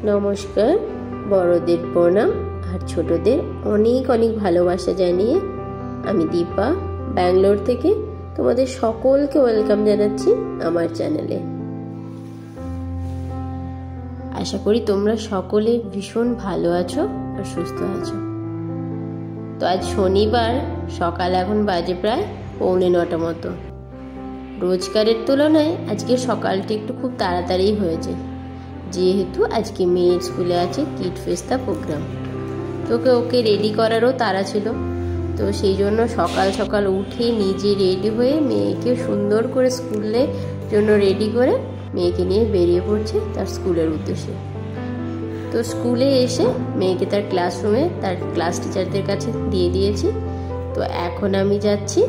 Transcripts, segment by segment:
নমস্কার, বড়দের প্রণাম আর ছোটদের অনেক অনেক ভালোবাসা জানিয়ে আমি দীপা ব্যাঙ্গালোর থেকে তোমাদের সকলকে ওয়েলকাম জানাচ্ছি আমার চ্যানেলে। আশা করি তোমরা সকলে ভীষণ ভালো আছো আর সুস্থ আছো। তো আজ শনিবার, সকাল এখন বাজে প্রায় 8:45 মতো। রোজকারের তুলনায় আজকে সকালটা একটু খুব তাড়াতাড়ি হয়েছে, যেহেতু আজকে মেয়ের স্কুলে আছে কিড ফেস্তা প্রোগ্রাম। তোকে ওকে রেডি করারও তাড়া ছিল, তো সেই জন্য সকাল সকাল উঠে নিজে রেডি হয়ে মেয়েকে সুন্দর করে স্কুলের জন্য রেডি করে মেয়েকে নিয়ে বেরিয়ে পড়ছে তার স্কুলের উদ্দেশ্যে। তো স্কুলে এসে মেয়েকে তার ক্লাসরুমে তার ক্লাস টিচারদের কাছে দিয়ে দিয়েছি। তো এখন আমি যাচ্ছি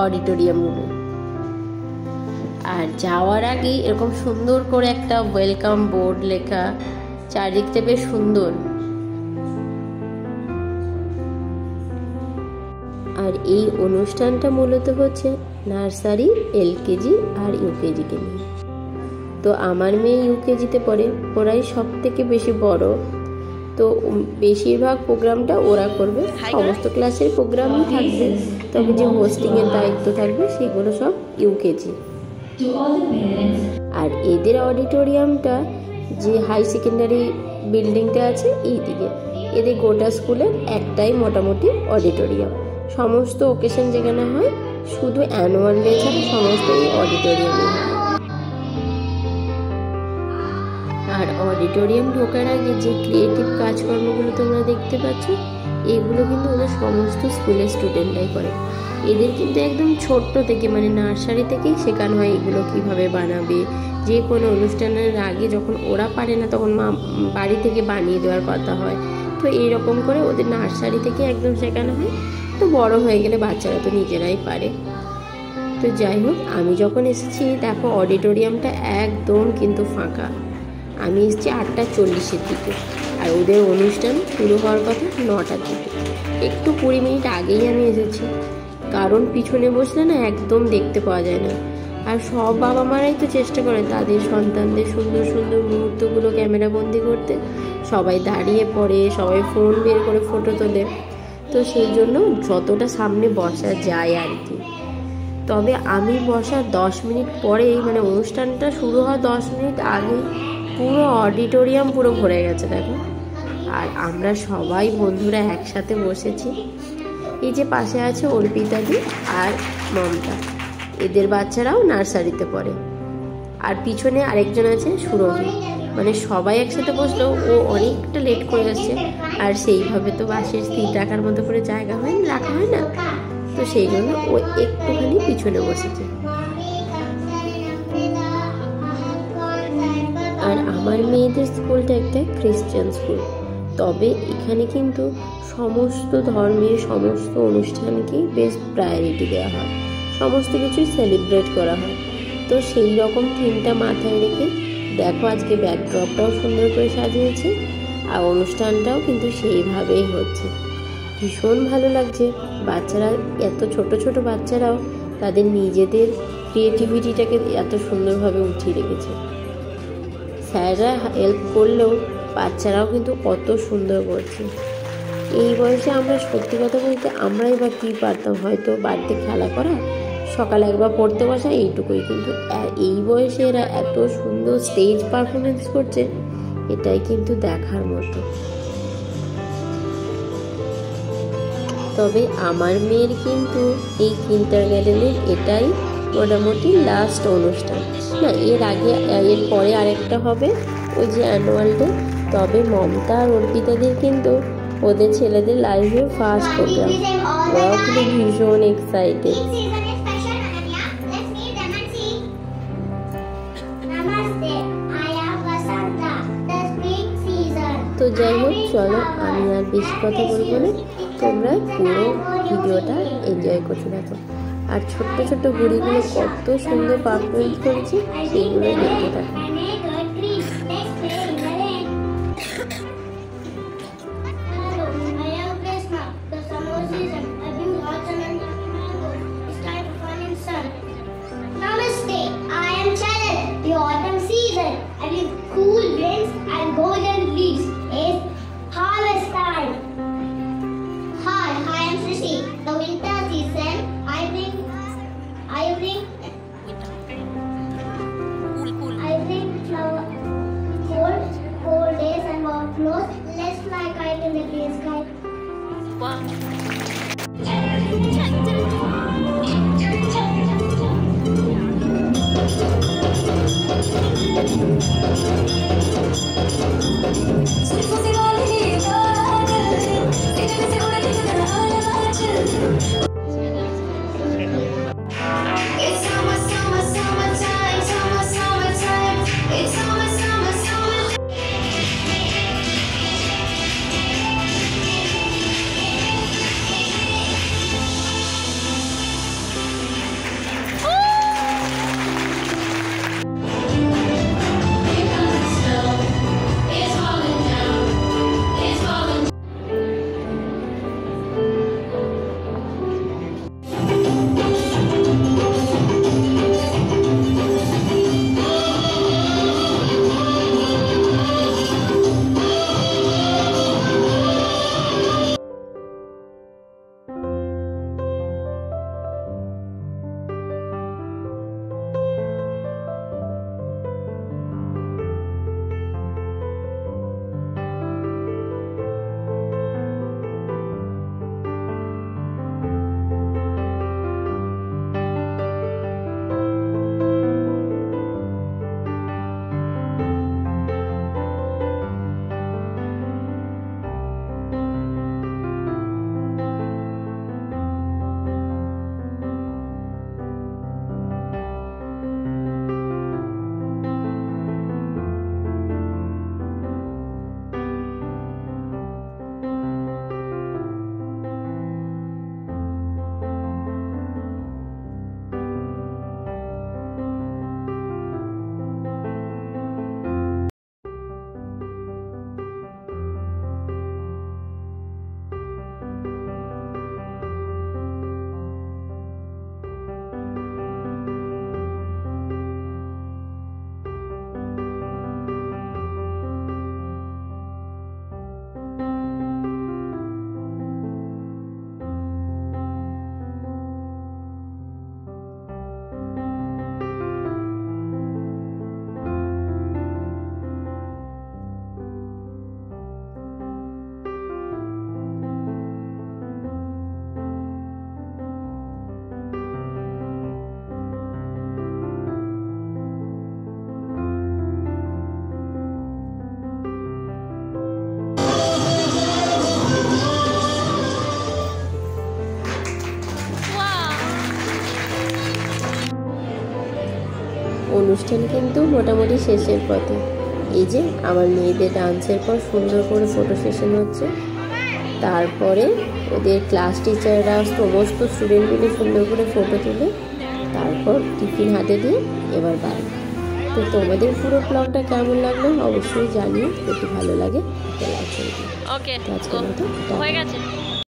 অডিটোরিয়াম রুমে। আর যাওয়ার আগে এরকম সুন্দর করে একটা ওয়েলকাম বোর্ড লেখা, চারদিকটা বেশ সুন্দর। আর এই অনুষ্ঠানটা মূলত হচ্ছে নার্সারি, এলকেজি আর ইউকেজিকে নিয়ে। তো আমার মেয়ে ইউকেজিতে পড়ে, ওরাই সব থেকে বেশি বড়। তো বেশিরভাগ প্রোগ্রামটা ওরা করবে, সমস্ত ক্লাসের প্রোগ্রামই থাকবে, তবে যে হোস্টিংয়ের দায়িত্ব থাকবে সেগুলো সব ইউকেজি। আর এদের অডিটোরিয়ামটা যে হাই সেকেন্ডারি বিল্ডিংটা আছে এই দিকে, এদের গোটা স্কুলের একটাই মোটামুটি অডিটোরিয়াম। সমস্ত ওকেশন যেখানে হয়, শুধু অ্যানুয়াল ডে ছাড়া সমস্ত এই অডিটোরিয়ামে হয়। আর অডিটোরিয়াম ঢোকার আগে যে ক্রিয়েটিভ কাজকর্মগুলো তোমরা দেখতে পাচ্ছ, এগুলো কিন্তু ওদের সমস্ত স্কুলের স্টুডেন্টরাই করে। এদের কিন্তু একদম ছোট্ট থেকে, মানে নার্সারি থেকেই শেখানো হয় এগুলো কিভাবে বানাবে। যে কোনো অনুষ্ঠানের আগে যখন ওরা পারে না, তখন বাড়ি থেকে বানিয়ে দেওয়ার কথা হয়। তো এইরকম করে ওদের নার্সারি থেকে একদম শেখানো হয়। তো বড় হয়ে গেলে বাচ্চারা তো নিজেরাই পারে। তো যাই হোক, আমি যখন এসেছি দেখো অডিটোরিয়ামটা একদম কিন্তু ফাঁকা। আমি এসেছি 8:40 দিকে, আর ওদের অনুষ্ঠান শুরু হওয়ার কথা 9টার দিকে। একটু 20 মিনিট আগেই আমি এসেছি, কারণ পিছনে বসলে না একদম দেখতে পাওয়া যায় না। আর সব বাবা মারাই তো চেষ্টা করে তাদের সন্তানদের সুন্দর সুন্দর মুহূর্তগুলো ক্যামেরা বন্দি করতে। সবাই দাঁড়িয়ে পড়ে, সবাই ফোন বের করে ফটো তোলে। তো সেই জন্য যতটা সামনে বসা যায় আর কি। তবে আমি বসার 10 মিনিট পরেই, মানে অনুষ্ঠানটা শুরু হওয়ার 10 মিনিট আগেই পুরো অডিটোরিয়াম পুরো ভরে গেছে দেখো। আর আমরা সবাই বন্ধুরা একসাথে বসেছি। এই যে পাশে আছে অর্পিতাদি আর মমতা, এদের বাচ্চারাও নার্সারিতে পড়ে। আর পিছনে আরেকজন আছে সুরভি। মানে সবাই একসাথে বসলেও ও অনেকটা লেট করে আসছে, আর সেইভাবে তো বাসের সিট রাখার মতো করে জায়গা রাখা হয় না। তো সেই জন্য ও একটুখানি পিছনে বসেছে। আর আমার মেয়েদের স্কুলটা একটা খ্রিস্টান স্কুল, তবে এখানে কিন্তু সমস্ত ধর্মের সমস্ত অনুষ্ঠানকেই বেশ প্রায়োরিটি দেওয়া হয়, সমস্ত কিছুই সেলিব্রেট করা হয়। তো সেই রকম থিমটা মাথায় রেখে দেখো আজকে ব্যাকড্রপটাও সুন্দর করে সাজিয়েছে, আর অনুষ্ঠানটাও কিন্তু সেইভাবেই হচ্ছে। ভীষণ ভালো লাগছে। বাচ্চারা, এত ছোট ছোট বাচ্চারাও তাদের নিজেদের ক্রিয়েটিভিটিটাকে এত সুন্দরভাবে উঠিয়ে রেখেছে। স্যাররা হেল্প করলেও বাচ্চারাও কিন্তু কত সুন্দর করছে। এই বয়সে আমরা সত্যি কথা বলতে আমরাই বা কী পারতাম, হয়তো বাড়িতে খেলা করা, সকালে একবার পড়তে বসা, এইটুকুই। কিন্তু এই বয়সে এরা এত সুন্দর স্টেজ পারফরমেন্স করছে, এটাই কিন্তু দেখার মতো। তবে আমার মেয়ের কিন্তু এই কিন্ডারগার্টেনের এটাই মোটামুটি লাস্ট অনুষ্ঠান না, এর আগে এর পরে আরেকটা হবে, ওই যে অ্যানুয়াল ডে। তবে মমতা আর অর্পিতাদের কিন্তু ওদের ছেলেদের লাইফে ফার্স্ট প্রোগ্রাম, ওরাও কিন্তু ভীষণ এক্সাইটেড। তো যাই হোক, চলো আমি আর বেশি কথা বলবো না, তোমরা পুরো ভিডিওটা এনজয় করতে থাকো। আর ছোট্ট ছোট্ট ঘুড়িগুলো কত সুন্দর পারফরমেন্স করেছে সেইগুলো দেখতে থাকো। Namaste, I am Charan. The autumn season. I bring cool winds অনুষ্ঠান কিন্তু মোটামুটি শেষের পথে। এই যে আমার মেয়েদের ডান্সের পর সুন্দর করে ফটো সেশন হচ্ছে, তারপরে ওদের ক্লাস টিচাররা সমস্ত স্টুডেন্টগুলো সুন্দর করে ফটো তুলে তারপর টিফিন হাতে দিয়ে এবার বাড়ি। তো তোমাদের পুরো ব্লগটা কেমন লাগলো অবশ্যই জানিও, যদি ভালো লাগে একটা লাইক করে দিও। ওকে, আজকের মতো হয়ে গেছে।